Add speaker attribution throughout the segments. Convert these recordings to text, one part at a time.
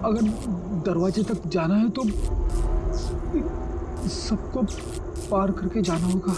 Speaker 1: अगर दरवाजे तक जाना है तो सबको पार करके जाना होगा।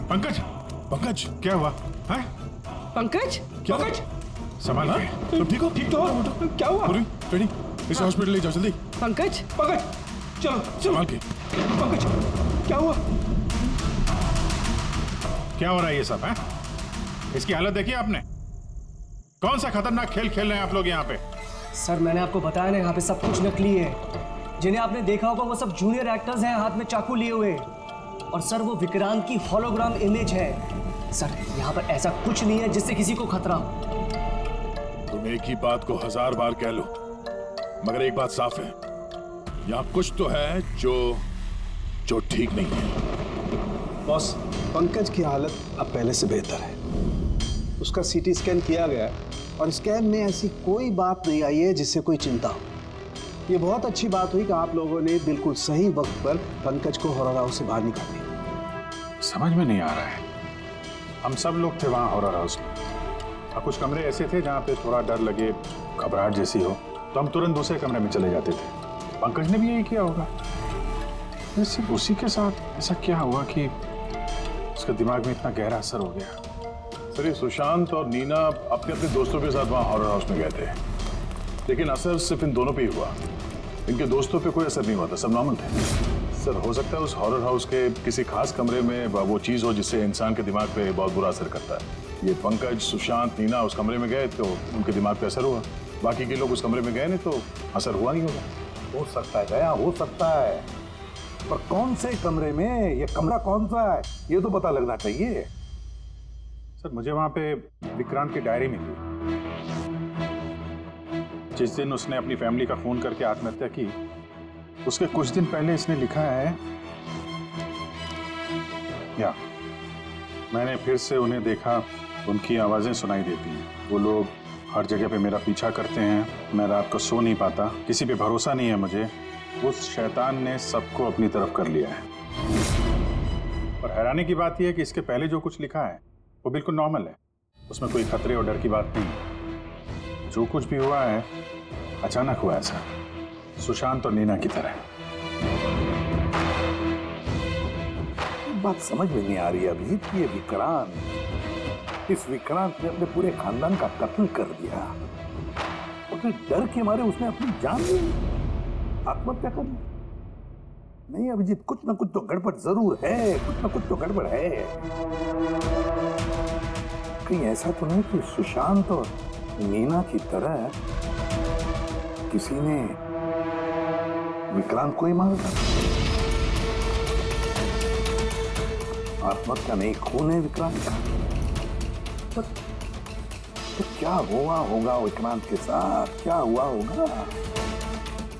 Speaker 2: पंकज, पंकज क्या हुआ है?
Speaker 3: पंकज,
Speaker 2: क्या?
Speaker 3: पंकज
Speaker 2: संभाल के, तुम ठीक हो?
Speaker 3: ठीक तो हो? क्या हुआ?
Speaker 2: पूरी रेडी, इसे हॉस्पिटल ले जाओ जल्दी।
Speaker 3: पंकज, पंकज चलो
Speaker 2: संभाल के।
Speaker 3: पंकज क्या हुआ?
Speaker 2: क्या हो रहा है ये सब है? इसकी हालत देखी आपने? कौन सा खतरनाक खेल खेल रहे हैं आप लोग यहाँ पे?
Speaker 4: सर मैंने आपको बताया ना, यहाँ पे सब कुछ नकली है। जिन्हें आपने देखा होगा वो सब जूनियर एक्टर्स हैं, हाथ में चाकू लिए हुए। और सर वो विक्रांत की होलोग्राम इमेज है। सर यहाँ पर ऐसा कुछ नहीं है जिससे किसी को खतरा हो।
Speaker 2: तुम एक ही बात को 1000 बार कह लो, मगर एक बात साफ है, यहाँ कुछ तो है जो ठीक नहीं है।
Speaker 5: बॉस, पंकज की हालत अब पहले से बेहतर है। उसका सीटी स्कैन किया गया और स्कैन में ऐसी कोई बात नहीं आई है जिससे कोई चिंता हो। ये बहुत अच्छी बात हुई कि आप लोगों ने बिल्कुल सही वक्त पर पंकज को हॉरर हाउस से बाहर निकाल दिया।
Speaker 2: समझ में नहीं आ रहा है, हम सब लोग थे वहाँ हॉरर हाउस में, और कुछ कमरे ऐसे थे जहाँ पे थोड़ा डर लगे, घबराहट जैसी हो तो हम तुरंत दूसरे कमरे में चले जाते थे। पंकज ने भी यही किया होगा। सिर्फ उसी के साथ ऐसा क्या हुआ कि उसके दिमाग में इतना गहरा असर हो गया? सर, ये सुशांत और नीना अपने अपने दोस्तों के साथ वहाँ हॉरर हाउस में गए थे, लेकिन असर सिर्फ इन दोनों पे ही हुआ। इनके दोस्तों पे कोई असर नहीं हुआ था, सब नॉर्मल थे। सर हो सकता है उस हॉरर हाउस के किसी खास कमरे में वो चीज हो जिससे इंसान के दिमाग पे बहुत बुरा असर करता है। ये पंकज, सुशांत, नीना उस कमरे में गए तो उनके दिमाग पे असर हुआ, बाकी के लोग उस कमरे में गए नहीं तो असर हुआ नहीं होगा।
Speaker 6: हो सकता है गया, हो सकता है, पर कौन से कमरे में, ये कमरा कौन सा है, ये तो पता लगना चाहिए।
Speaker 2: सर मुझे वहां पे विक्रांत की डायरी मिली। जिस दिन उसने अपनी फैमिली का फोन करके आत्महत्या की, उसके कुछ दिन पहले इसने लिखा है, या मैंने फिर से उन्हें देखा, उनकी आवाजें सुनाई देती हैं। वो लोग हर जगह पे मेरा पीछा करते हैं, मैं रात को सो नहीं पाता, किसी पे भरोसा नहीं है मुझे। उस शैतान ने सबको अपनी तरफ कर लिया है। और हैरानी की बात यह है कि इसके पहले जो कुछ लिखा है वो बिल्कुल नॉर्मल है, उसमें कोई खतरे और डर की बात नहीं है। जो कुछ भी हुआ है अचानक हुआ है सर, सुशांत और नीना की तरह।
Speaker 6: बात समझ में नहीं आ रही अभी कि ये विक्रांत, इस विक्रांत ने अपने पूरे खानदान का कत्ल कर दिया। अपने डर के मारे उसने अपनी जान दी, आत्महत्या कर ली। नहीं अभिजीत, कुछ ना कुछ तो गड़बड़ जरूर है, कुछ ना कुछ तो गड़बड़ है। कहीं ऐसा तो नहीं कि सुशांत और नीना की तरह किसी ने विक्रांत को ही मारा था? आत्महत्या नहीं, खून है विक्रांत का। तो क्या हुआ होगा विक्रांत के साथ, क्या हुआ होगा,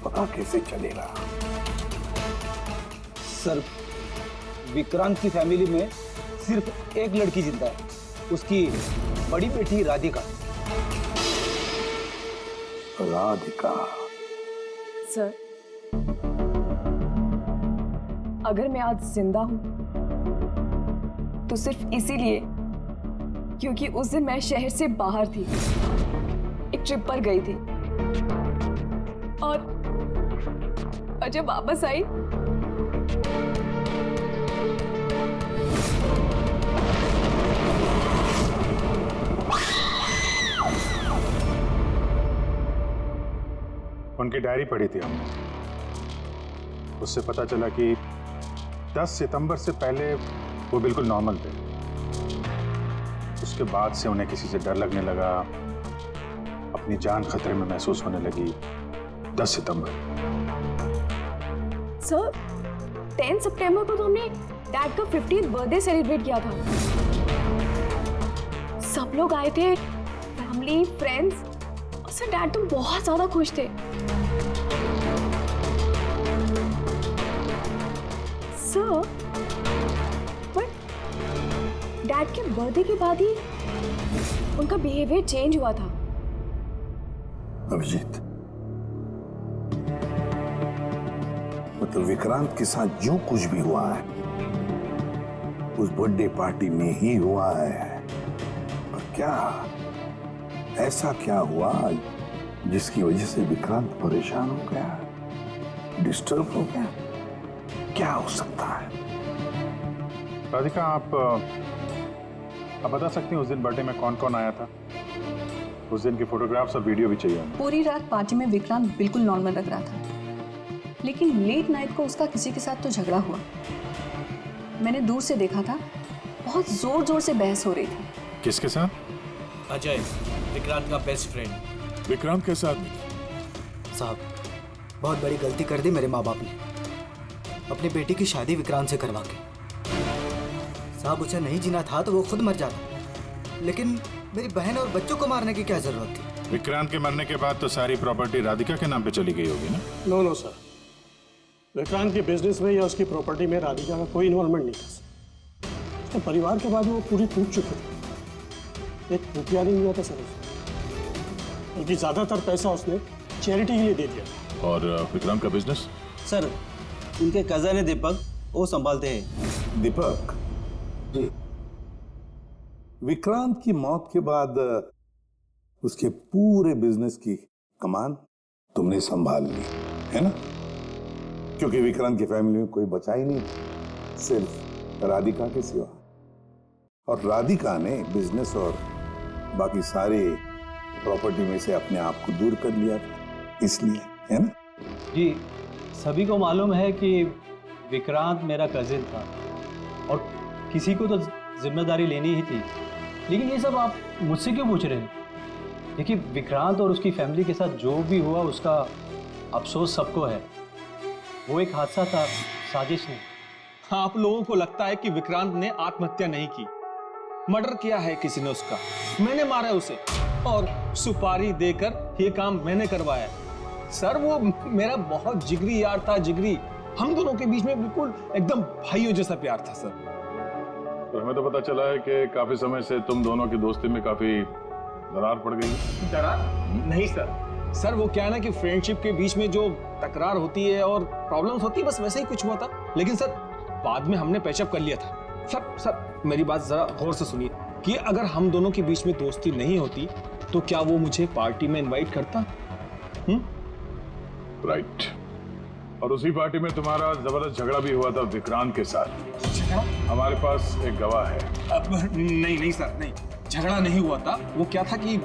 Speaker 6: पता कैसे चलेगा?
Speaker 7: सर, विक्रांत की फैमिली में सिर्फ एक लड़की जिंदा है, उसकी बड़ी बेटी राधिका।
Speaker 6: राधिका?
Speaker 8: सर, अगर मैं आज जिंदा हूं तो सिर्फ इसीलिए क्योंकि उस दिन मैं शहर से बाहर थी, एक ट्रिप पर गई थी, और जब वापस आई
Speaker 2: उनकी डायरी पढ़ी थी हमने, उससे पता चला कि 10 सितंबर से पहले वो बिल्कुल नॉर्मल थे। उसके बाद से उन्हें किसी से डर लगने लगा, अपनी जान खतरे में महसूस होने लगी। 10 सितंबर।
Speaker 8: सर, 10 सितंबर को तो हमने डैड का 50th बर्थडे सेलिब्रेट किया था। सब लोग आए थे, फैमिली, फ्रेंड्स, और सर डैड तो बहुत ज्यादा खुश थे। सर, बट डैड के बर्थडे के बाद ही उनका बिहेवियर चेंज हुआ था।
Speaker 6: अभिजीत, मतलब विक्रांत के साथ जो कुछ भी हुआ है उस बर्थडे पार्टी में ही हुआ है, पर क्या ऐसा क्या हुआ जिसकी वजह से विक्रांत परेशान हो गया, डिस्टर्ब हो गया? क्या हो सकता है?
Speaker 2: राधिका, आप बता सकती हैं उस दिन बर्थडे में कौन कौन आया था? उस दिन की फोटोग्राफ्स और वीडियो भी चाहिए हमें।
Speaker 9: पूरी रात पार्टी में विक्रांत बिल्कुल नॉर्मल लग रहा था, लेकिन लेट नाइट को उसका किसी के साथ तो झगड़ा हुआ। मैंने दूर से देखा था, बहुत जोर जोर से बहस हो रही थी।
Speaker 2: किसके साथ?
Speaker 10: अजय, विक्रांत का बेस्ट फ्रेंड।
Speaker 2: विक्रांत के साथ भी?
Speaker 10: साहब, बहुत बड़ी गलती कर दी मेरे माँ बाप ने, अपनी बेटी की शादी विक्रांत से करवा के। साहब, उसे नहीं जीना था तो वो खुद मर जाता, लेकिन मेरी बहन और बच्चों को मारने की क्या जरूरत थी?
Speaker 2: विक्रांत के मरने के बाद तो सारी प्रॉपर्टी राधिका के नाम पे चली गई होगी ना?
Speaker 11: नो सर, विक्रांत के बिजनेस में या उसकी प्रॉपर्टी में राधिका का कोई इन्वॉल्वमेंट नहीं था। उसके परिवार के बाद वो पूरी टूट चुकी थी। एक रुपया नहीं हुआ था सर उसे, बल्कि ज्यादातर पैसा उसने चैरिटी के लिए दे दिया।
Speaker 2: और विक्रांत का बिजनेस?
Speaker 7: सर, उनके कजन है दीपक, वो संभालते हैं।
Speaker 6: दीपक जी, विक्रांत की मौत के बाद उसके पूरे बिजनेस की कमान तुमने संभाल ली है ना? क्योंकि विक्रांत की फैमिली में कोई बचा ही नहीं, सिर्फ राधिका के सिवा। और राधिका ने बिजनेस और बाकी सारे प्रॉपर्टी में से अपने आप को दूर कर लिया था, इसलिए, है ना?
Speaker 7: जी, सभी को मालूम है कि
Speaker 12: विक्रांत मेरा कजिन था और किसी को तो जिम्मेदारी लेनी ही थी, लेकिन ये सब आप मुझसे क्यों पूछ रहे हैं? देखिए, विक्रांत और उसकी फैमिली के साथ जो भी हुआ उसका अफसोस सबको है। वो एक हादसा था, साजिश नहीं।
Speaker 13: आप लोगों को लगता है कि विक्रांत ने आत्महत्या नहीं की, मर्डर किया है किसी ने उसका। मैंने मारा है उसे और सुपारी देकर ये काम मैंने करवाया है। सर वो मेरा बहुत जिगरी यार था, जिगरी। हम दोनों के बीच में बिल्कुल एकदम भाइयों जैसा प्यार था सर।
Speaker 2: तो हमें तो पता चला है कि काफी समय से तुम दोनों की दोस्ती में काफी दरार पड़ गई।
Speaker 13: दरार नहीं सर। सर वो क्या है ना कि फ्रेंडशिप के बीच में जो तकरार होती है और प्रॉब्लम्स होती है, बस वैसे ही कुछ हुआ था। लेकिन सर बाद में हमने पैचअप कर लिया था। सर मेरी बात जरा गौर से सुनिए कि अगर हम दोनों के बीच में दोस्ती नहीं होती तो क्या वो मुझे पार्टी में इनवाइट करता?
Speaker 2: राइट। और उसी पार्टी में तुम्हारा जबरदस्त झगड़ा भी हुआ था विक्रांत के साथ। हमारे पास एक गवाह है।
Speaker 13: नहीं सर, नहीं, झगड़ा नहीं हुआ था। वो क्या था कि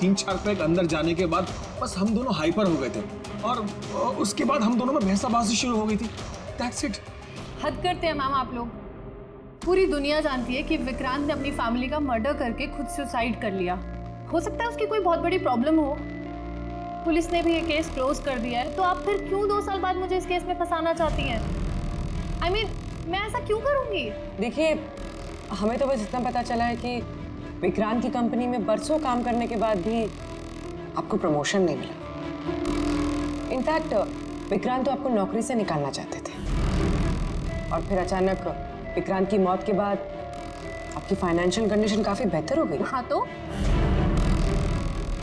Speaker 13: 3-4 पैक अंदर जाने के बाद बस हम दोनों हाइपर हो गए थे और उसके बाद हम दोनों में बहसाबाजी शुरू हो गई थी। That's it.
Speaker 9: हद करते हैं मैम आप लोग। पूरी दुनिया जानती है कि विक्रांत ने अपनी फैमिली का मर्डर करके खुद सुसाइड कर लिया। हो सकता है उसकी कोई बहुत बड़ी प्रॉब्लम हो। पुलिस ने भी ये केस क्लोज कर दिया है, तो आप फिर क्यों 2 साल बाद मुझे इस केस में फंसाना चाहती हैं? I mean, मैं ऐसा क्यों करूंगी?
Speaker 14: देखिए, हमें तो बस इतना पता चला है कि विक्रांत की कंपनी में बरसों काम करने के बाद भी आपको प्रमोशन नहीं मिला। इनफैक्ट विक्रांत तो आपको नौकरी से निकालना चाहते थे और फिर अचानक विक्रांत की मौत के बाद आपकी फाइनेंशियल कंडीशन काफी बेहतर हो गई।
Speaker 9: हाँ तो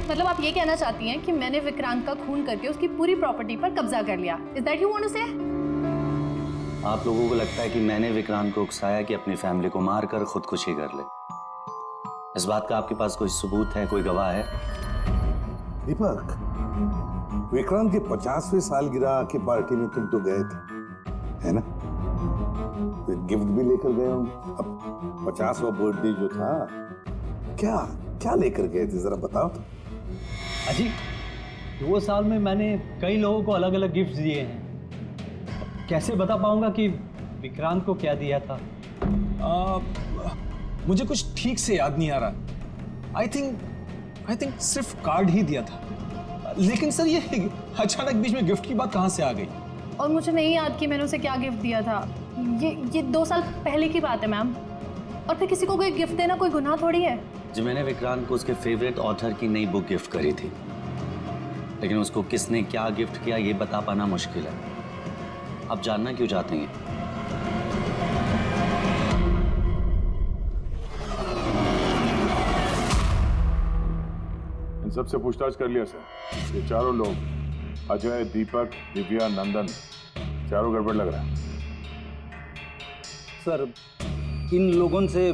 Speaker 9: मतलब आप ये कहना चाहती हैं कि मैंने विक्रांत का खून करके उसकी पूरी प्रॉपर्टी पर कब्जा कर लिया? Is that you want to say?
Speaker 15: आप लोगों को लगता है कि मैंने विक्रांत को उकसाया कि अपनी फैमिली को मारकर खुदकुशी कर ले। इस बात का आपके पास कोई सबूत है, कोई गवाह है?
Speaker 6: दीपक, विक्रांत के 50वें सालगिरह की पार्टी में तुम तो गए थे, है ना? फिर गिफ्ट भी लेकर गए हो। अब 50वां बर्थडे जो था, क्या लेकर गए थे, जरा बताओ तो।
Speaker 12: अजी, 2 साल में मैंने कई लोगों को अलग अलग गिफ्ट दिए हैं। कैसे बता पाऊंगा कि विक्रांत को क्या दिया था?
Speaker 13: मुझे कुछ ठीक से याद नहीं आ रहा। आई थिंक सिर्फ कार्ड ही दिया था। लेकिन सर ये अचानक बीच में गिफ्ट की बात कहाँ से आ गई?
Speaker 9: और मुझे नहीं याद कि मैंने उसे क्या गिफ्ट दिया था। ये 2 साल पहले की बात है मैम। और फिर किसी को कोई गिफ्ट देना कोई गुनाह थोड़ी है।
Speaker 15: जो मैंने विक्रांत को उसके फेवरेट ऑथर की नई बुक गिफ्ट करी थी, लेकिन उसको किसने क्या गिफ्ट किया ये बता पाना मुश्किल है। आप जानना क्यों चाहते हैं?
Speaker 2: इन सबसे पूछताछ कर लिया सर। ये चारों लोग, अजय, दीपक, दिव्या, नंदन, चारों गड़बड़ लग रहा है।
Speaker 7: सर इन लोगों से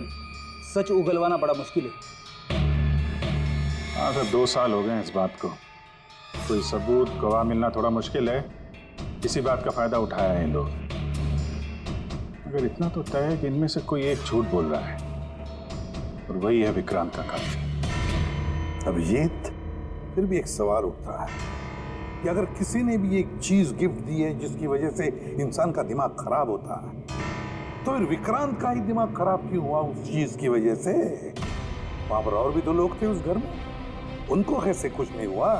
Speaker 7: सच उगलवाना बड़ा मुश्किल है।
Speaker 2: हाँ सर, 2 साल हो गए इस बात को। कोई सबूत, गवाह मिलना थोड़ा मुश्किल है। इसी बात का फायदा उठाया है इन लोग। अगर इतना तो तय है कि इनमें से कोई एक झूठ बोल रहा है और वही है विक्रांत का कातिल।
Speaker 6: अभिजीत, फिर भी एक सवाल उठता है कि अगर किसी ने भी एक चीज गिफ्ट दी है जिसकी वजह से इंसान का दिमाग खराब होता है, तो फिर विक्रांत का ही दिमाग खराब क्यों हुआ उस चीज की वजह से? वहां पर और भी तो लोग थे उस घर में, उनको कैसे कुछ नहीं हुआ?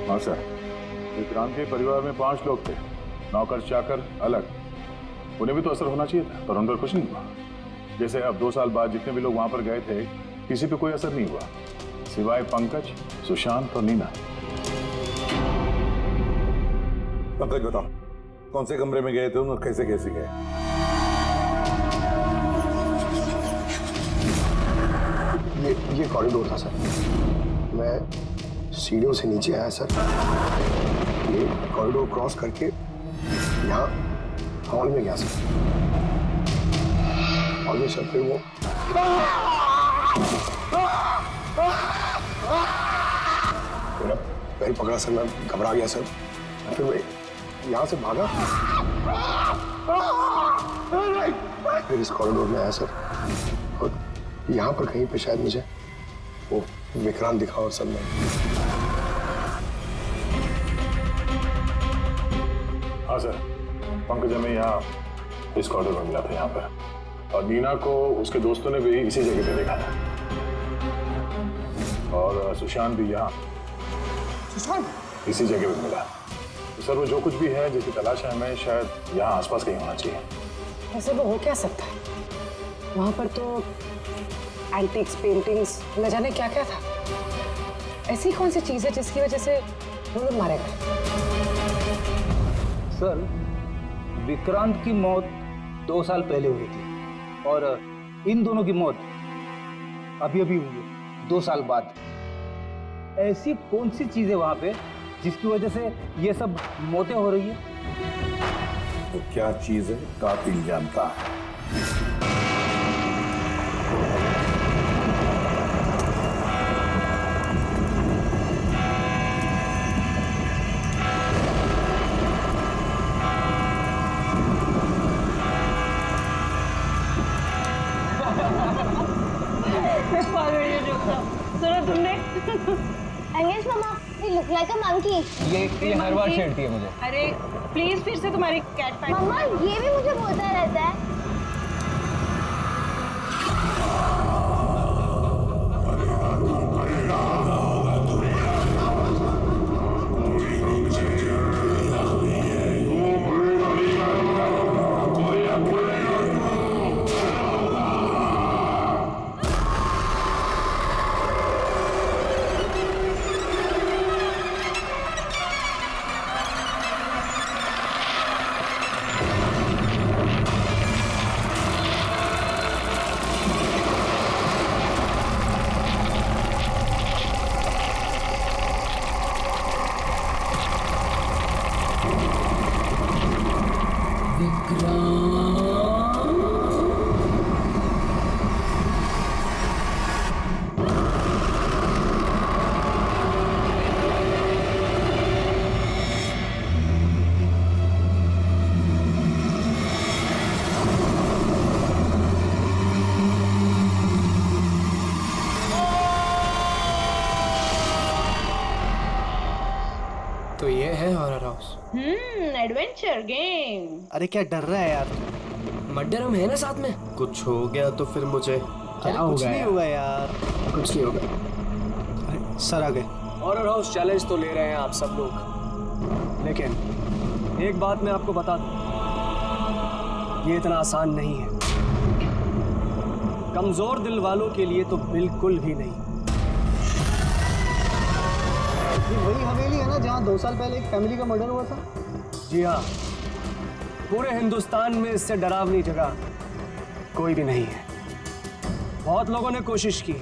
Speaker 2: हाँ सर, विक्रांत के परिवार में 5 लोग थे, नौकर चाकर अलग। उन्हें भी तो असर होना चाहिए था, पर उन पर कुछ नहीं हुआ। जैसे अब 2 साल बाद जितने भी लोग वहां पर गए थे, किसी पे कोई असर नहीं हुआ, सिवाय पंकज, सुशांत और नीना।
Speaker 6: पंकज बताओ, कौन से कमरे में गए थे और कैसे गए?
Speaker 16: ये कॉरिडोर था सर। मैं सीढ़ियों से नीचे आया सर। ये कॉरिडोर क्रॉस करके यहाँ हॉल में गया सर। हॉल में सर फिर वो मेरा पैर पकड़ा सर, मैं घबरा गया सर। फिर मैं यहाँ से भागा, फिर इस कॉरिडोर में आया सर और यहाँ पर कहीं पे शायद मुझे वो विक्रांत दिखा और सर मैं
Speaker 2: हाँ सर, पंकज हमें यहाँ इस कॉरिडोर में मिला था यहाँ पर, और नीना को उसके दोस्तों ने भी इसी जगह पे देखा था, और सुशांत भी यहाँ इसी जगह पे मिला। तो सर वो जो कुछ भी है जिसकी तलाश है हमें, शायद यहाँ आसपास कहीं होना चाहिए।
Speaker 14: ऐसे वो हो क्या सकता है? वहां पर तो एंटीक्स, पेंटिंग्स, न जाने क्या क्या था। ऐसी कौन सी चीज है जिसकी वजह से वो लोग मारे गए?
Speaker 7: सर, विक्रांत की मौत 2 साल पहले हुई थी और इन दोनों की मौत अभी अभी हुई है 2 साल बाद। ऐसी कौन सी चीज है वहां पे जिसकी वजह से ये सब मौतें हो रही है?
Speaker 6: तो क्या चीज है कातिल जानता है।
Speaker 17: सुनो तुमने अंगेज मामा, ये लुक लाइक अ मंकी।
Speaker 7: ये हर बार छेड़ती है मुझे।
Speaker 17: अरे प्लीज फिर से तुम्हारी कैट पैंट। मामा ये भी मुझे बोलता रहता है।
Speaker 10: तो ये है हॉरर हाउस।
Speaker 17: Adventure game.
Speaker 10: अरे क्या डर रहा है यार? मर्डर हम है ना साथ में। कुछ हो गया तो फिर मुझे क्या
Speaker 4: होगा?
Speaker 10: कुछ नहीं होगा यार,
Speaker 4: कुछ नहीं होगा।
Speaker 10: अरे सर आ गए।
Speaker 4: हॉरर हाउस चैलेंज तो ले रहे हैं आप सब लोग, लेकिन एक बात मैं आपको बता दूं, ये इतना आसान नहीं है। कमजोर दिल वालों के लिए तो बिल्कुल भी नहीं।
Speaker 5: ये वही हवेली है ना जहाँ 2 साल पहले एक फैमिली का मर्डर हुआ था?
Speaker 4: जी हाँ, पूरे हिंदुस्तान में इससे डरावनी जगह कोई भी नहीं है। बहुत लोगों ने कोशिश की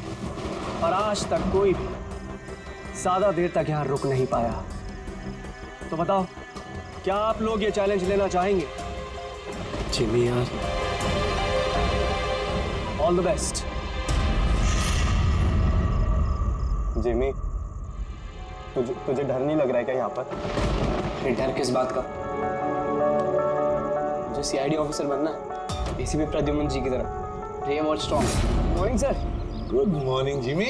Speaker 4: और आज तक कोई भी ज्यादा देर तक यहाँ रुक नहीं पाया। तो बताओ, क्या आप लोग ये चैलेंज लेना चाहेंगे?
Speaker 10: जिमी यार,
Speaker 4: ऑल द बेस्ट।
Speaker 10: जिमी, तुझे डर नहीं लग रहा है क्या यहाँ पर? डर किस बात का? मुझे सीआईडी ऑफिसर बनना है, एसीपी प्रद्युमन जी की तरह। ब्रेव और strong. Morning sir.
Speaker 6: Good morning Jimmy.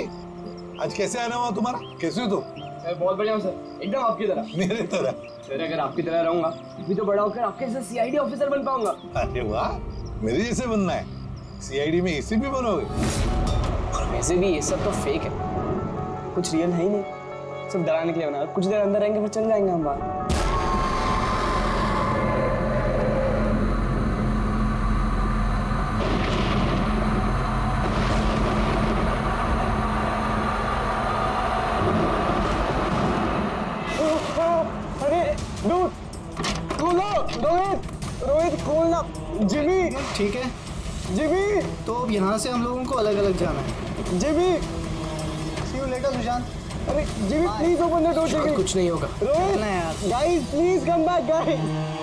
Speaker 6: आज कैसे आना हुआ तुम्हारा? कैसे हो तुम?
Speaker 10: सर बहुत बढ़िया हूँ सर, एकदम आपकी तरह।
Speaker 6: मेरे तरह?
Speaker 10: सर अगर आपकी तरह रहूंगा भी तो बड़ा होकर आपके जैसे सीआईडी ऑफिसर बन पाऊंगा।
Speaker 6: अरे वाह, मेरे जैसे बनना है? सीआईडी में एसीपी बनोगे?
Speaker 10: वैसे भी ये सब तो फेक है, कुछ रियल है ही नहीं, सब डराने के लिए बना। कुछ देर अंदर रहेंगे फिर चल जाएंगे हम बाहर। अरे रोहित खोलना। जिमी ठीक है। जिमी तो अब यहाँ से हम लोगों को अलग अलग जाना है। Jimmy see you later Sushant. अरे Jimmy please open the door. Jimmy कुछ नहीं होगा। रोहित ना यार, guys please come back guys.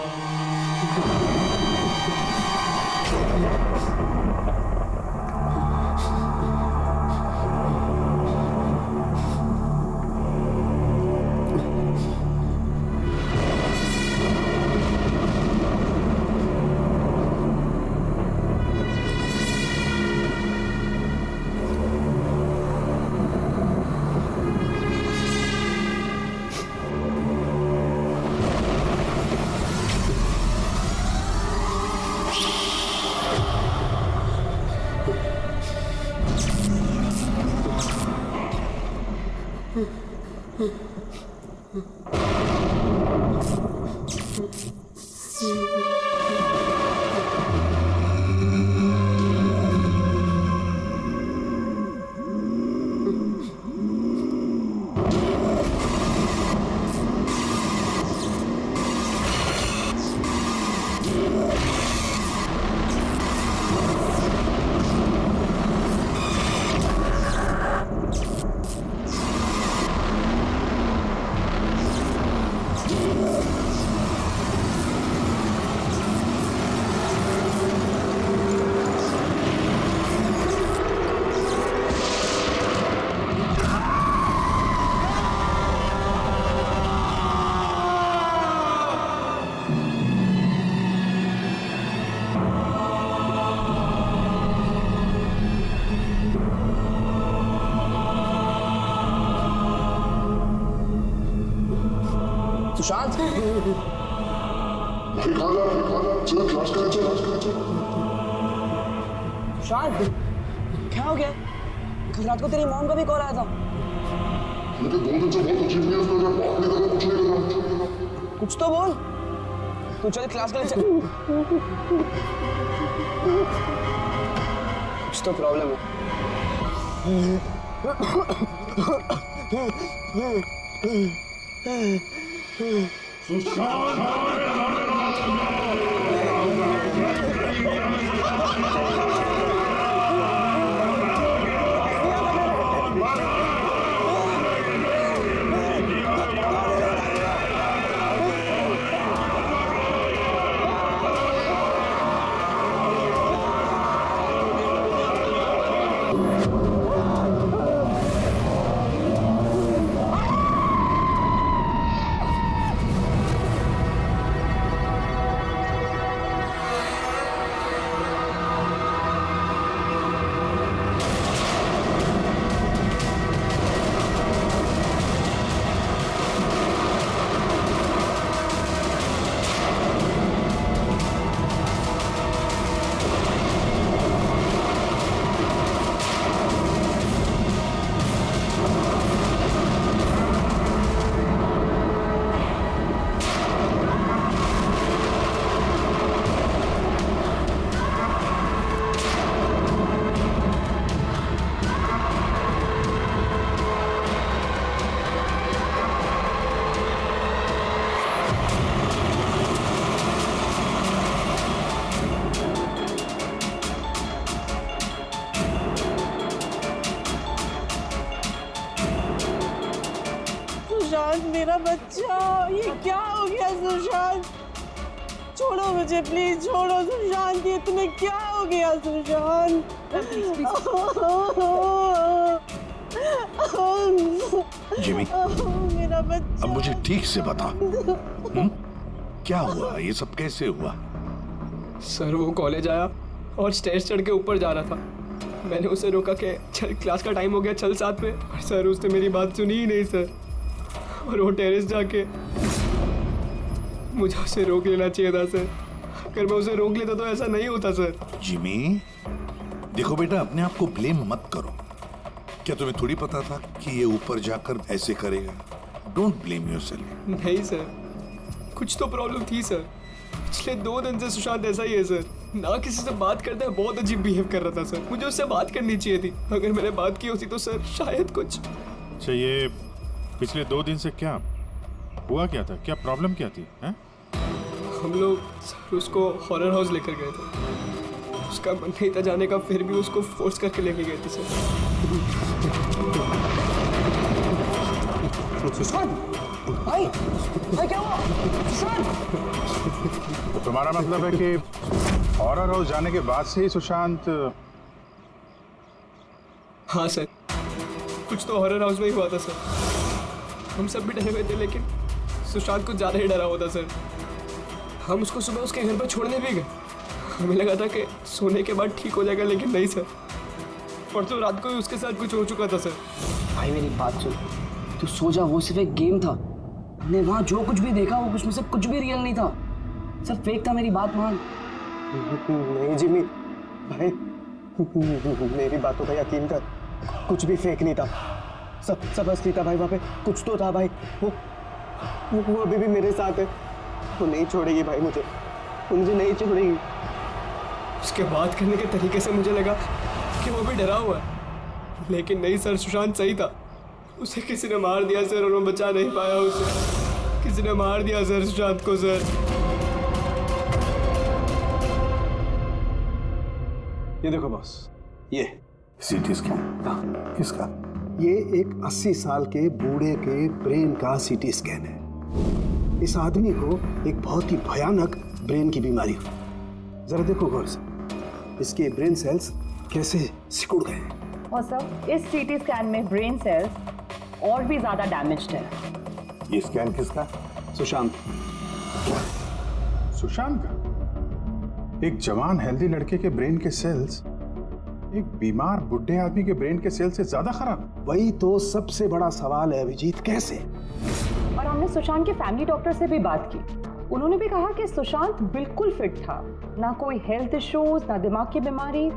Speaker 16: Sushant चलो क्लास करें
Speaker 14: सुशांत क्या हो गया? कल रात को तेरी मॉम का भी कॉल आया था।
Speaker 16: मुझे 2 दिन से बहुत अजीब न्यूज़ मिल रहा है, बात नहीं कर रहा, कुछ नहीं कर रहा।
Speaker 14: कुछ तो बोल। तू चल क्लास के लिए चल। कुछ तो प्रॉब्लम है।
Speaker 18: सुशांत मेरा बच्चा, ये क्या हो गया सुशांत? छोड़ो मुझे प्लीज, छोड़ो सुशांत, ये तुम्हें क्या हो गया सुशांत?
Speaker 6: जिमी,
Speaker 18: मेरा बच्चा,
Speaker 6: अब मुझे ठीक से बता, क्या हुआ? ये सब कैसे हुआ?
Speaker 1: सर वो कॉलेज आया और स्टेज चढ़ के ऊपर जा रहा था। मैंने उसे रोका कि चल क्लास का टाइम हो गया, चल साथ में। और सर उसने मेरी बात सुनी ही नहीं सर। और वो टेरेस जाके मुझे उसे रोक लेना चाहिए था सर। अगर मैं उसे रोक लेता तो ऐसा नहीं होता सर।
Speaker 6: जिमी, देखो बेटा, अपने आप को ब्लेम मत करो। क्या तुम्हें थोड़ी पता था कि ये ऊपर जाकर ऐसे करेगा? Don't blame yourself.
Speaker 1: नहीं सर, कुछ तो प्रॉब्लम थी सर। पिछले 2 दिन से सुशांत ऐसा ही है सर। ना किसी से बात करता है, बहुत अजीब बिहेव कर रहा था सर। मुझे उससे बात करनी चाहिए थी। अगर मैंने बात की होती तो सर शायद कुछ।
Speaker 2: अच्छा, ये पिछले 2 दिन से क्या हुआ? क्या था? क्या प्रॉब्लम क्या थी? हैं?
Speaker 1: हम लोग सर उसको हॉरर हाउस लेकर गए थे। उसका मन नहीं था जाने का, फिर भी उसको फोर्स करके लेके गए थे सर।
Speaker 14: सुशांत, भाई, भाई क्या हुआ? सुशांत!
Speaker 2: तो तुम्हारा मतलब है कि हॉरर हाउस जाने के बाद से ही सुशांत?
Speaker 1: हाँ सर, कुछ तो हॉरर हाउस में ही हुआ था सर। हम सब भी डरे हुए थे, लेकिन सुशांत कुछ ज़्यादा ही डरा हुआ था सर। हम उसको सुबह उसके घर पर छोड़ने भी गए। हमें लगा था कि सोने के बाद ठीक हो जाएगा, लेकिन नहीं सर। परसों रात को ही उसके साथ कुछ हो चुका था सर।
Speaker 14: भाई मेरी बात सुन, तू सो जा, वो सिर्फ एक गेम था। हमने वहाँ जो कुछ भी देखा वो उसमें से कुछ भी रियल नहीं था, सब फेक था। मेरी बात मान।
Speaker 4: नहीं जिमी भाई, मेरी बातों का यकीन कर, कुछ भी फेक नहीं था। सब असली था भाई, वहाँ पे कुछ तो था भाई। वो अभी भी मेरे साथ है। वो नहीं छोड़ेगी भाई मुझे, वो मुझे नहीं छोड़ेगी।
Speaker 1: उसके बात करने के तरीके से मुझे लगा कि वो भी डरा हुआ है, लेकिन नहीं सर, सुशांत सही था। उसे किसी ने मार दिया सर, और वो बचा नहीं पाया उसे। किसी ने मार दिया सर सुशांत को सर।
Speaker 5: ये देखो बॉस, ये
Speaker 6: सीटी स्कैन किसका?
Speaker 5: ये एक 80 साल के बूढ़े के ब्रेन का सीटी स्कैन है। इस आदमी को एक बहुत ही भयानक ब्रेन की बीमारी हुई। जरा देखो गौर से, इसके ब्रेन सेल्स कैसे सिकुड़ गए हैं।
Speaker 14: और सर इस सीटी स्कैन में ब्रेन सेल्स और भी ज्यादा डैमेज्ड है।
Speaker 6: ये स्कैन किसका?
Speaker 5: सुशांत।
Speaker 2: सुशांत का? एक जवान हेल्दी लड़के के ब्रेन के सेल्स एक बीमार बुढ़े आदमी के ब्रेन के सेल से ज्यादा खराब?
Speaker 5: वही तो सबसे बड़ा सवाल है अभिजीत, कैसे?
Speaker 14: और हमने सुशांत के फैमिली डॉक्टर से भी बात की। उन्होंने भी कहा कि सुशांत बिल्कुल फिट था, ना कोई हेल्थ इश्यूज, ना दिमाग की बीमारी,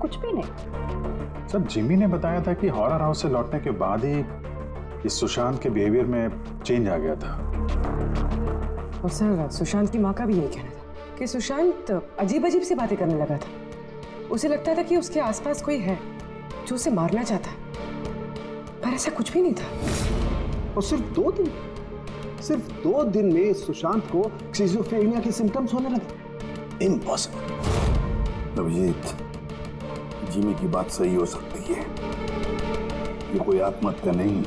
Speaker 14: कुछ भी नहीं।
Speaker 2: सब जिमी ने बताया था कि हॉरर हाउस से लौटने के बाद ही इस सुशांत के बिहेवियर में चेंज आ गया था।
Speaker 14: और सर सुशांत की माँ का भी यही कहना था कि सुशांत अजीब अजीब सी बातें करने लगा था। उसे लगता था कि उसके आसपास कोई है जो उसे मारना चाहता है, पर ऐसा कुछ भी नहीं था।
Speaker 5: और सिर्फ 2 दिन में सुशांत को स्किज़ोफ्रेनिया के सिम्टम्स होने लगे। इम्पॉसिबल।
Speaker 6: अभिजीत, जिमी की बात सही हो सकती है। ये कोई आत्महत्या नहीं,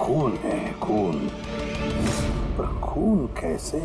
Speaker 6: खून है, खून। पर खून कैसे?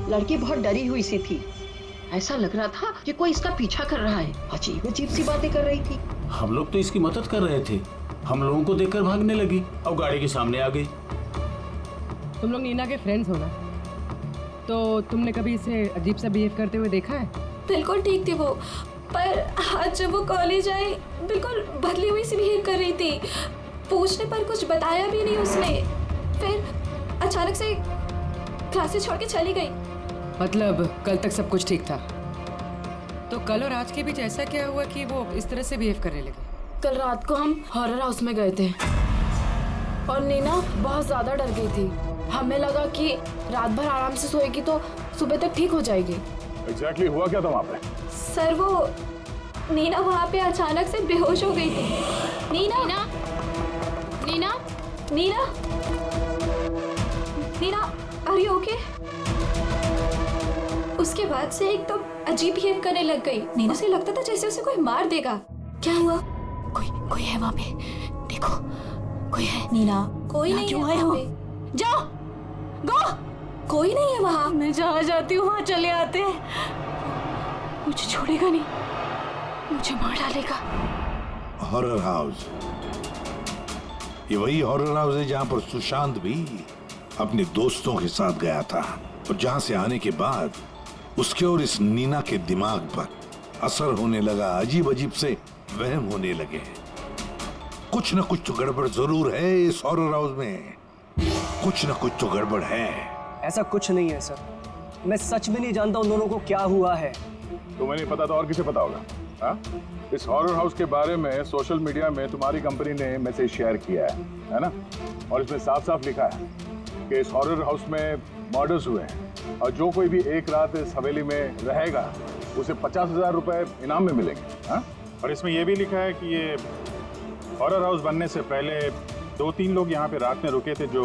Speaker 18: लड़की बहुत डरी हुई सी थी। ऐसा लग रहा था कि कोई इसका पीछा कर रहा है। अजीब अजीब सी बातें कर रही थी।
Speaker 15: हम लोग तो इसकी मदद कर रहे थे, हम लोगों को देखकर भागने लगी और गाड़ी के सामने आ गई।
Speaker 14: तुम लोग नीना के फ्रेंड्स हो ना, तो तुमने कभी इसे अजीब सा बिहेव करते हुए देखा है?
Speaker 19: बिल्कुल ठीक थी वो, पर आज जब वो कॉलेज आई बिल्कुल बदली हुई सी बिहेव कर रही थी। पूछने पर कुछ बताया भी नहीं उसने, फिर अचानक से क्लासेस छोड़ के चली गई।
Speaker 14: मतलब कल तक सब कुछ ठीक था, तो कल और आज के बीच ऐसा क्या हुआ कि वो इस तरह से बिहेव करने लगे?
Speaker 19: कल रात को हम हॉरर हाउस में गए थे और नीना बहुत ज्यादा डर गई थी। हमें लगा कि रात भर आराम से सोएगी तो सुबह तक ठीक हो जाएगी।
Speaker 2: एग्जैक्टली हुआ क्या था वहाँ पे?
Speaker 19: सर वो नीना वहाँ पे अचानक से बेहोश हो गई थी। Neena Neena Neena Neena Neena are you okay? उसके बाद से एक तो अजीब बिहेव करने लग गई। नीना से लगता था जैसे उसे कोई मार देगा। क्या हुआ? कोई है वहाँ पे, देखो कोई है। नीना कोई नहीं है वहाँ पे। जाओ गो, कोई नहीं है वहाँ। मैं जहाँ जाती हूँ वहाँ चले आते हैं। मुझे छोड़ेगा नहीं, मुझे मार डालेगा।
Speaker 6: हॉरर हाउस, ये वही हॉरर हाउस है जहाँ पर सुशांत भी अपने दोस्तों के साथ गया था, और जहाँ से आने के बाद उसके और इस नीना के दिमाग पर असर होने लगा। अजीब अजीब से वहम होने लगे। कुछ न कुछ तो गड़बड़ जरूर है इस हॉरर हाउस में, कुछ न कुछ तो गड़बड़ है।
Speaker 4: ऐसा कुछ नहीं है सर, मैं सच में नहीं जानता उन दोनों को क्या हुआ है।
Speaker 2: तुम्हें नहीं पता तो और किसे पता होगा? हाँ? इस हॉरर हाउस के बारे में सोशल मीडिया में तुम्हारी कंपनी ने मैसेज शेयर किया है ना? और इसमें साफ साफ लिखा है कि इस हॉरर हाउस में मर्डर्स हुए हैं, और जो कोई भी एक रात इस हवेली में रहेगा उसे 50,000 रुपए इनाम में मिलेंगे। हाँ? और इसमें यह भी लिखा है कि ये हॉरर हाउस बनने से पहले 2-3 लोग यहाँ पे रात में रुके थे जो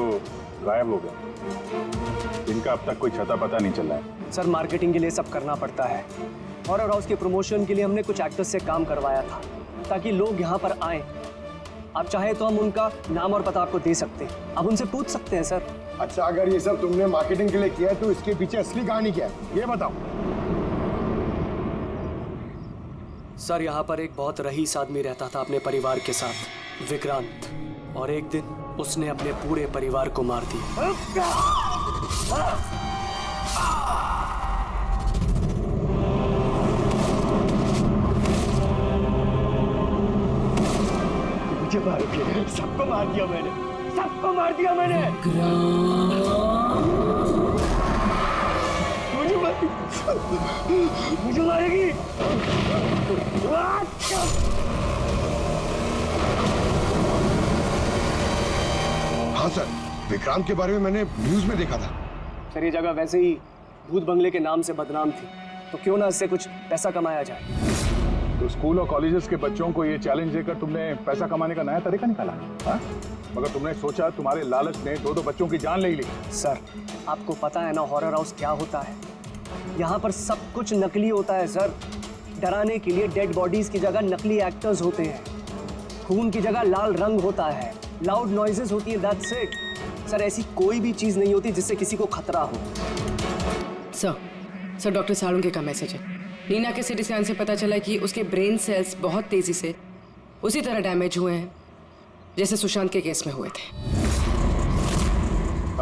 Speaker 2: गायब हो गए। इन जिनका अब तक कोई छता पता नहीं चला है।
Speaker 4: सर मार्केटिंग के लिए सब करना पड़ता है। हॉरर हाउस के प्रमोशन के लिए हमने कुछ एक्टर्स से काम करवाया था ताकि लोग यहाँ पर आए। आप चाहे तो हम उनका नाम और पता आपको दे सकते हैं, आप उनसे पूछ सकते हैं सर।
Speaker 16: अच्छा, अगर ये सब तुमने मार्केटिंग के लिए किया है तो इसके पीछे असली कहानी क्या है, ये बताओ।
Speaker 4: सर यहाँ पर एक बहुत रईस आदमी रहता था अपने परिवार के साथ, विक्रांत, और एक दिन उसने अपने पूरे परिवार को मार दिया।
Speaker 3: मुझे मार दिया, सबको मार दिया मैंने, सबको मार दिया मैंने। मुझे मारेगी।
Speaker 16: हाँ सर, विक्रांत के बारे में मैंने न्यूज में देखा था।
Speaker 4: सर ये जगह वैसे ही भूत बंगले के नाम से बदनाम थी, तो क्यों ना इससे कुछ पैसा कमाया जाए।
Speaker 2: तो स्कूल और कॉलेजेस के बच्चों को ये चैलेंज देकर तुमने पैसा कमाने का नया तरीका निकाला, हाँ? मगर तुमने सोचा तुम्हारे लालच ने दो बच्चों की जान ले ली।
Speaker 4: सर आपको पता है ना हॉरर हाउस क्या होता है, यहाँ पर सब कुछ नकली होता है सर। डराने के लिए डेड बॉडीज की जगह नकली एक्टर्स होते हैं, खून की जगह लाल रंग होता है, लाउड नॉइजेस होती है, दैट्स इट। सर ऐसी कोई भी चीज नहीं होती जिससे किसी को खतरा हो।
Speaker 14: सर डॉक्टर सालुंके का मैसेज है। नीना के सीटी स्कैन से पता चला कि उसके ब्रेन सेल्स बहुत तेजी से उसी तरह डैमेज हुए हैं जैसे सुशांत के केस में हुए थे।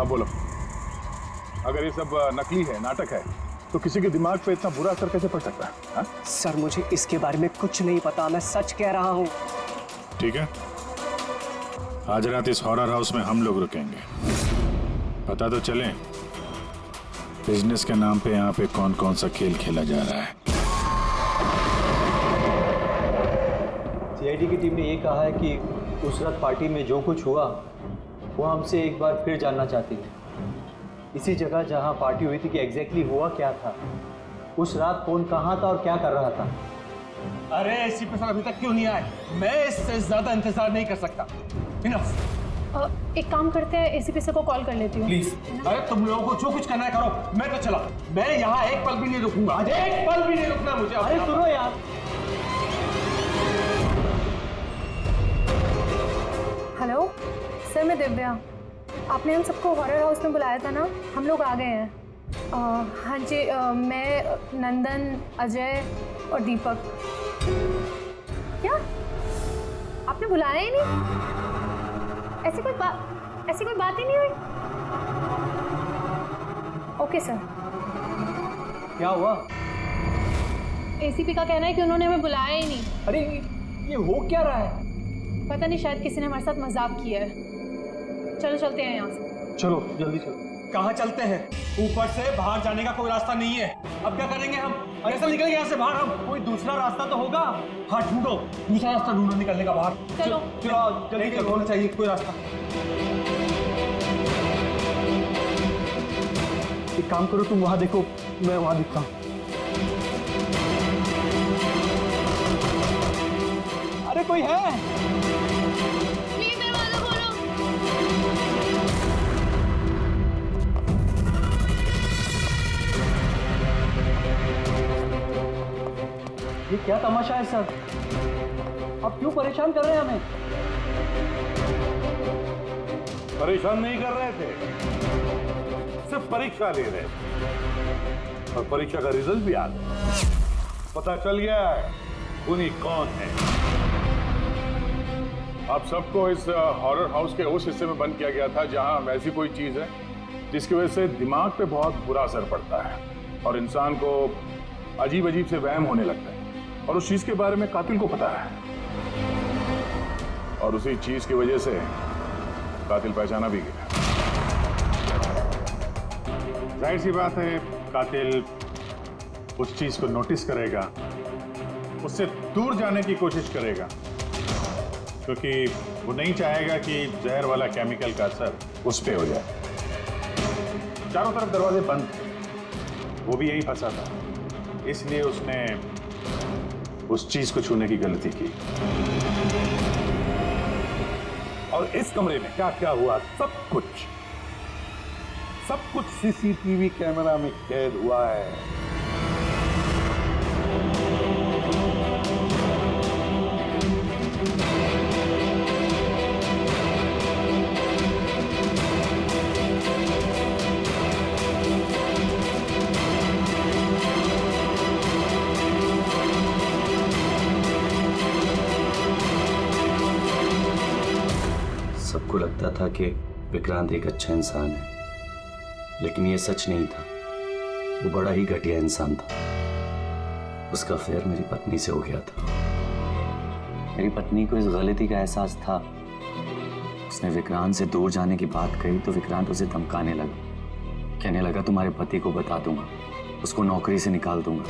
Speaker 2: अब बोलो, अगर ये सब नकली है, नाटक है, तो किसी के दिमाग पे इतना बुरा असर कैसे पड़ सकता है, हा?
Speaker 4: सर मुझे इसके बारे में कुछ नहीं पता, मैं सच कह रहा हूँ।
Speaker 2: ठीक है, आज रात इस हॉरर हाउस में हम लोग रुकेंगे। पता तो चले बिजनेस के नाम पे यहाँ पे कौन कौन सा खेल खेला जा रहा है।
Speaker 12: सीआईडी की टीम ने ये कहा है कि उस रात पार्टी में जो कुछ हुआ वो हमसे एक बार फिर जानना चाहती थी। इसी जगह जहाँ पार्टी हुई थी कि एग्जैक्टली हुआ क्या था, उस रात कौन कहाँ था और क्या कर रहा था।
Speaker 13: अरे एसीपी सर अभी तक क्यों नहीं आए? मैं इससे ज्यादा इंतजार नहीं कर सकता। इनफ।
Speaker 9: एक काम करते हैं, एसीपी सर को कॉल कर लेती हूँ।
Speaker 13: प्लीज। अरे तुम लोगों को जो कुछ करना है करो, मैं तो चला। मैं यहाँ एक पल भी नहीं रुकूंगा, एक पल भी नहीं रुकना मुझे।
Speaker 12: अरे सुनो यार।
Speaker 9: हेलो सर, मैं दिव्या। आपने हम सबको हॉरर हाउस में बुलाया था ना, हम लोग आ गए हैं। हाँ जी, मैं, नंदन, अजय और दीपक। क्या आपने बुलाया ही नहीं? ऐसी कोई बात ही नहीं हुई? Okay sir.
Speaker 12: क्या हुआ?
Speaker 9: एसीपी का कहना है कि उन्होंने हमें बुलाया ही नहीं।
Speaker 12: अरे ये हो क्या रहा है?
Speaker 9: पता नहीं, शायद किसी ने हमारे साथ मजाक किया है। चलो चलते हैं यहाँ से।
Speaker 12: चलो जल्दी चलो।
Speaker 13: कहाँ चलते हैं? ऊपर से बाहर जाने का कोई रास्ता नहीं है। अब क्या करेंगे हम? कैसे निकलेंगे यहाँ से बाहर हम?
Speaker 12: कोई दूसरा रास्ता तो होगा।
Speaker 13: हाँ ढूंढो, दूसरा रास्ता ढूंढो निकलने का बाहर।
Speaker 9: चलो
Speaker 13: जल्दी चलो, होना चाहिए कोई रास्ता।
Speaker 12: एक काम करो, तुम वहां देखो, मैं वहां दिखता हूँ।
Speaker 3: अरे कोई है?
Speaker 9: प्लीज दरवाजा खोलो।
Speaker 12: ये क्या तमाशा है सर? आप क्यों परेशान कर रहे हैं हमें?
Speaker 6: परेशान नहीं कर रहे थे, सिर्फ परीक्षा ले रहे थे। और परीक्षा का रिजल्ट भी आ गया, पता चल गया है उन्हीं कौन है।
Speaker 2: आप सबको इस हॉरर हाउस के उस हिस्से में बंद किया गया था जहां वैसी कोई चीज है जिसकी वजह से दिमाग पे बहुत बुरा असर पड़ता है और इंसान को अजीब अजीब से वहम होने लगता है, और उस चीज के बारे में कातिल को पता है, और उसी चीज की वजह से कातिल पहचाना भी गया। जाहिर सी बात है कातिल उस चीज को नोटिस करेगा, उससे दूर जाने की कोशिश करेगा, क्योंकि वो नहीं चाहेगा कि जहर वाला केमिकल का असर उस पे हो जाए। चारों तरफ दरवाजे बंद थे, वो भी यही फंसा था, इसलिए उसने उस चीज को छूने की गलती की।
Speaker 6: और इस कमरे में क्या क्या हुआ सब कुछ सब कुछ सीसीटीवी कैमरा में कैद हुआ है।
Speaker 15: सबको लगता था कि विक्रांत एक अच्छा इंसान है, लेकिन ये सच नहीं था। वो बड़ा ही घटिया इंसान था। उसका अफेयर मेरी पत्नी से हो गया था। मेरी पत्नी को इस गलती का एहसास था। उसने विक्रांत से दूर जाने की बात कही तो विक्रांत उसे धमकाने लगा। कहने लगा तुम्हारे पति को बता दूंगा, उसको नौकरी से निकाल दूंगा।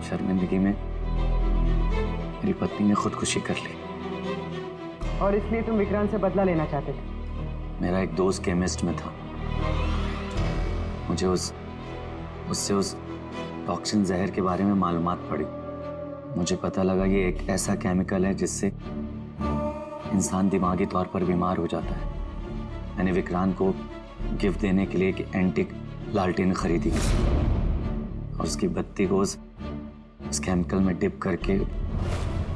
Speaker 15: शर्मिंदगी में मेरी पत्नी ने खुदकुशी कर ली।
Speaker 14: और इसलिए तुम विक्रांत से बदला लेना चाहते थे?
Speaker 15: मेरा एक दोस्त केमिस्ट में था। मुझे उससे उस टॉक्सिन जहर के बारे में मालूमात पड़ी। मुझे पता लगा ये एक ऐसा केमिकल है जिससे इंसान दिमागी तौर पर बीमार हो जाता है। मैंने विक्रांत को गिफ्ट देने के लिए एक एंटीक लालटेन खरीदी और उसकी बत्ती को उस केमिकल में डिप करके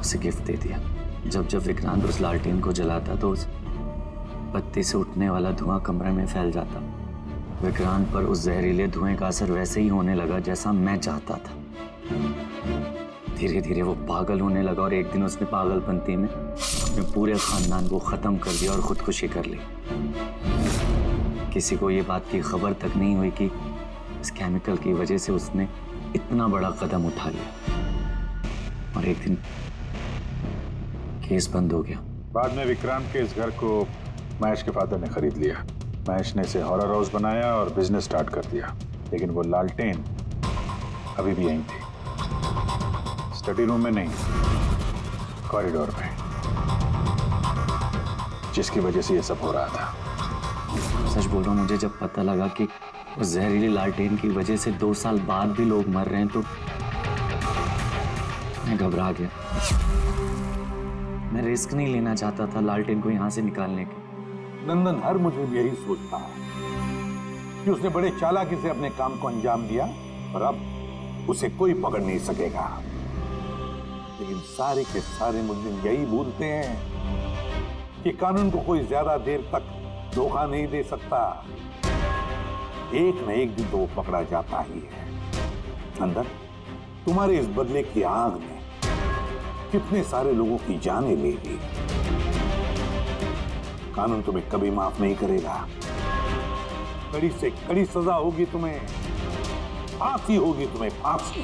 Speaker 15: उसे गिफ्ट दे दिया। जब विक्रांत उस लालटेन को जलाता तो उस बत्ती से उठने वाला धुआं कमरे में फैल जाता। विक्रांत पर उस जहरीले धुएं का असर वैसे ही होने लगा जैसा मैं चाहता था। धीरे धीरे वो पागल होने लगा और एक दिन उसने पागलपंती में अपने पूरे खानदान को खत्म कर दिया और खुदकुशी कर ली। किसी को ये बात की खबर तक नहीं हुई कि इस केमिकल की वजह से उसने इतना बड़ा कदम उठा लिया। और एक दिन केस बंद हो गया।
Speaker 2: बाद में विक्रांत के इस घर को महेश के फादर ने खरीद लिया। महेश ने इसे हॉरर हाउस बनाया और बिजनेस स्टार्ट कर दिया। लेकिन वो लालटेन अभी भी यहीं थी, स्टडी रूम में नहीं, कॉरिडोर में, जिसकी वजह से ये सब हो रहा था।
Speaker 15: सच बोल रहा हूँ, मुझे जब पता लगा कि उस जहरीली लालटेन की वजह से 2 साल बाद भी लोग मर रहे हैं तो मैं घबरा गया। मैं रिस्क नहीं लेना चाहता था लालटेन को यहाँ से निकालने के।
Speaker 6: नंदन हर मुझे यही सोचता है कि उसने बड़े चालाकी से अपने काम को अंजाम दिया और अब उसे कोई पकड़ नहीं सकेगा। लेकिन सारे के सारे मुझे यही भूलते हैं कि कानून को कोई ज्यादा देर तक धोखा नहीं दे सकता। एक न एक दिन तो वो पकड़ा जाता ही है। नंदन, तुम्हारे इस बदले की आग ने कितने सारे लोगों की जानें ले ली। कानून तुम्हें कभी माफ नहीं करेगा। कड़ी से कड़ी सजा होगी तुम्हें, फांसी होगी तुम्हें, फांसी।